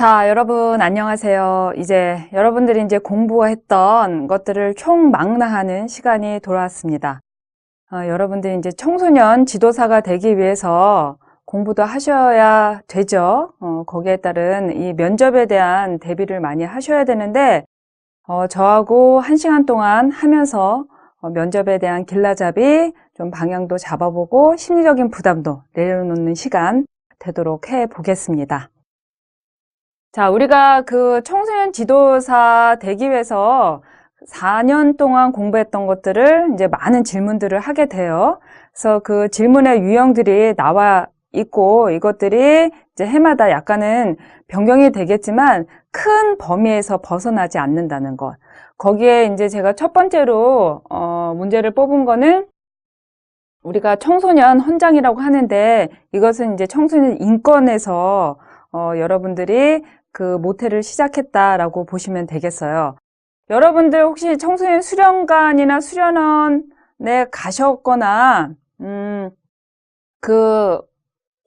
자, 여러분 안녕하세요. 이제 여러분들이 공부했던 것들을 총망라하는 시간이 돌아왔습니다. 여러분들이 이제 청소년 지도사가 되기 위해서 공부도 하셔야 되죠. 거기에 따른 이 면접에 대한 대비를 많이 하셔야 되는데, 저하고 1시간 동안 하면서 면접에 대한 길라잡이, 좀 방향도 잡아보고 심리적인 부담도 내려놓는 시간 되도록 해 보겠습니다. 자, 우리가 그 청소년 지도사 되기 위해서 4년 동안 공부했던 것들을 이제 많은 질문들을 하게 돼요. 그래서 그 질문의 유형들이 나와 있고 이것들이 이제 해마다 약간은 변경이 되겠지만 큰 범위에서 벗어나지 않는다는 것. 거기에 이제 제가 첫 번째로 문제를 뽑은 거는 우리가 청소년 헌장이라고 하는데 이것은 이제 청소년 인권에서 여러분들이 그 모태를 시작했다라고 보시면 되겠어요. 여러분들 혹시 청소년 수련관이나 수련원에 가셨거나 그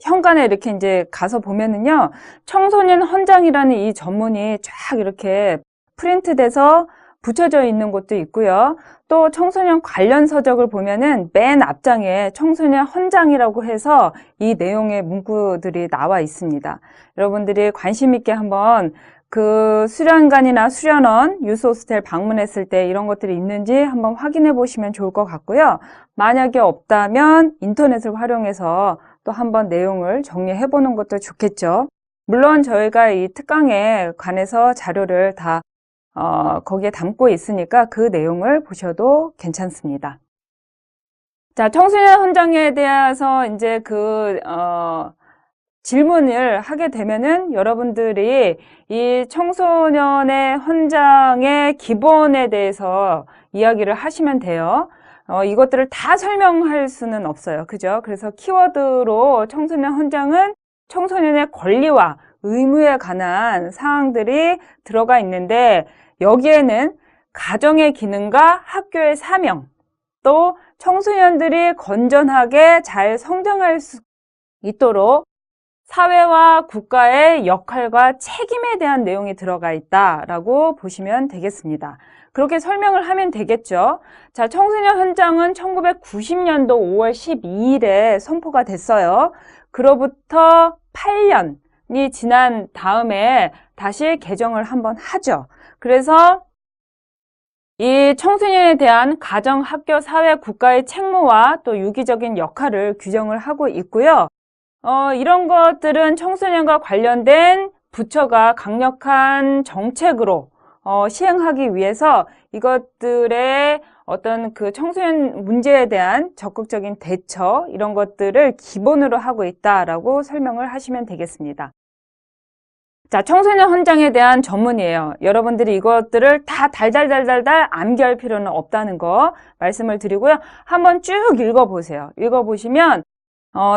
현관에 이렇게 이제 가서 보면은요, 청소년 헌장이라는 이 전문이 쫙 이렇게 프린트돼서 붙여져 있는 곳도 있고요. 또 청소년 관련 서적을 보면은 맨 앞장에 청소년 헌장이라고 해서 이 내용의 문구들이 나와 있습니다. 여러분들이 관심 있게 한번 그 수련관이나 수련원, 유스호스텔 방문했을 때 이런 것들이 있는지 한번 확인해 보시면 좋을 것 같고요. 만약에 없다면 인터넷을 활용해서 또 한번 내용을 정리해 보는 것도 좋겠죠. 물론 저희가 이 특강에 관해서 자료를 다 거기에 담고 있으니까 그 내용을 보셔도 괜찮습니다. 자, 청소년 헌장에 대해서 이제 질문을 하게 되면은 여러분들이 이 청소년의 헌장의 기본에 대해서 이야기를 하시면 돼요. 이것들을 다 설명할 수는 없어요. 그죠? 그래서 키워드로 청소년 헌장은 청소년의 권리와 의무에 관한 사항들이 들어가 있는데 여기에는 가정의 기능과 학교의 사명, 또 청소년들이 건전하게 잘 성장할 수 있도록 사회와 국가의 역할과 책임에 대한 내용이 들어가 있다라고 보시면 되겠습니다. 그렇게 설명을 하면 되겠죠. 자, 청소년 헌장은 1990년도 5월 12일에 선포가 됐어요. 그로부터 8년이 지난 다음에 다시 개정을 한번 하죠. 그래서 이 청소년에 대한 가정, 학교, 사회, 국가의 책무와 또 유기적인 역할을 규정을 하고 있고요. 이런 것들은 청소년과 관련된 부처가 강력한 정책으로 시행하기 위해서 이것들의 어떤 그 청소년 문제에 대한 적극적인 대처 이런 것들을 기본으로 하고 있다라고 설명을 하시면 되겠습니다. 자, 청소년 헌장에 대한 전문이에요. 여러분들이 이것들을 다 달달달달달 암기할 필요는 없다는 거 말씀을 드리고요. 한번 쭉 읽어보세요. 읽어보시면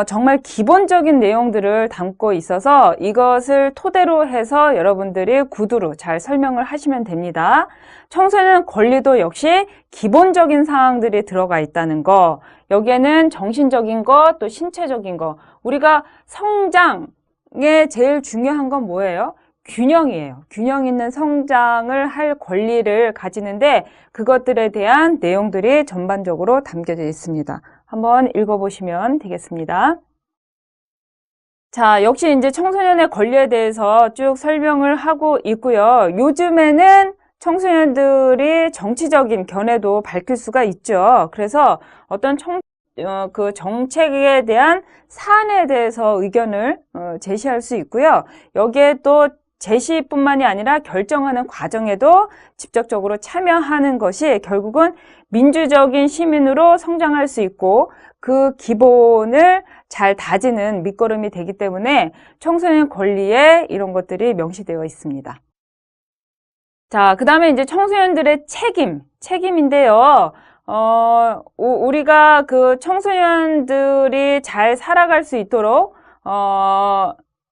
정말 기본적인 내용들을 담고 있어서 이것을 토대로 해서 여러분들이 구두로 잘 설명을 하시면 됩니다. 청소년 권리도 역시 기본적인 사항들이 들어가 있다는 거, 여기에는 정신적인 거, 또 신체적인 거, 우리가 성장에 제일 중요한 건 뭐예요? 균형이에요. 균형 있는 성장을 할 권리를 가지는데 그것들에 대한 내용들이 전반적으로 담겨져 있습니다. 한번 읽어보시면 되겠습니다. 자, 역시 이제 청소년의 권리에 대해서 쭉 설명을 하고 있고요. 요즘에는 청소년들이 정치적인 견해도 밝힐 수가 있죠. 그래서 어떤 그 정책에 대한 사안에 대해서 의견을 제시할 수 있고요. 여기에 또 제시뿐만이 아니라 결정하는 과정에도 직접적으로 참여하는 것이 결국은 민주적인 시민으로 성장할 수 있고 그 기본을 잘 다지는 밑거름이 되기 때문에 청소년 권리에 이런 것들이 명시되어 있습니다. 자, 그 다음에 이제 청소년들의 책임인데요. 우리가 그 청소년들이 잘 살아갈 수 있도록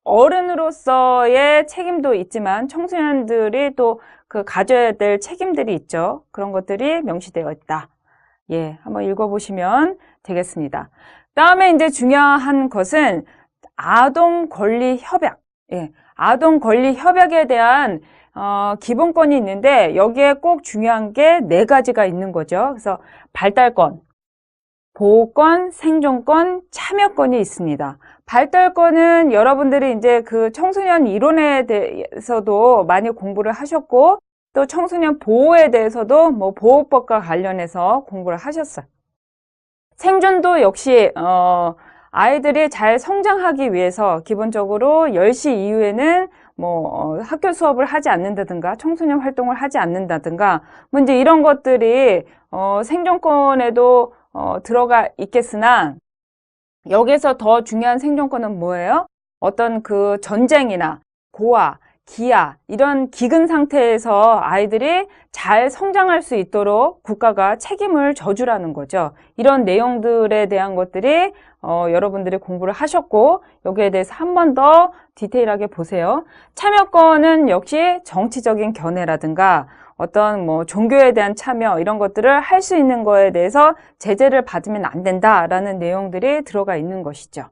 어른으로서의 책임도 있지만 청소년들이 또 그 가져야 될 책임들이 있죠. 그런 것들이 명시되어 있다. 예, 한번 읽어보시면 되겠습니다. 다음에 이제 중요한 것은 아동 권리 협약. 아동 권리 협약에 대한 기본권이 있는데 여기에 꼭 중요한 게 4가지가 있는 거죠. 그래서 발달권, 보호권, 생존권, 참여권이 있습니다. 발달권은 여러분들이 이제 그 청소년 이론에 대해서도 많이 공부를 하셨고, 또 청소년 보호에 대해서도 뭐 보호법과 관련해서 공부를 하셨어요. 생존도 역시 아이들이 잘 성장하기 위해서 기본적으로 10시 이후에는 뭐 학교 수업을 하지 않는다든가 청소년 활동을 하지 않는다든가 뭐 이제 이런 것들이 생존권에도 들어가 있겠으나 여기서 더 중요한 생존권은 뭐예요? 어떤 그 전쟁이나 고아, 기아 이런 기근 상태에서 아이들이 잘 성장할 수 있도록 국가가 책임을 져주라는 거죠. 이런 내용들에 대한 것들이 여러분들이 공부를 하셨고 여기에 대해서 한 번 더 디테일하게 보세요. 참여권은 역시 정치적인 견해라든가 어떤 뭐 종교에 대한 참여 이런 것들을 할 수 있는 거에 대해서 제재를 받으면 안 된다라는 내용들이 들어가 있는 것이죠.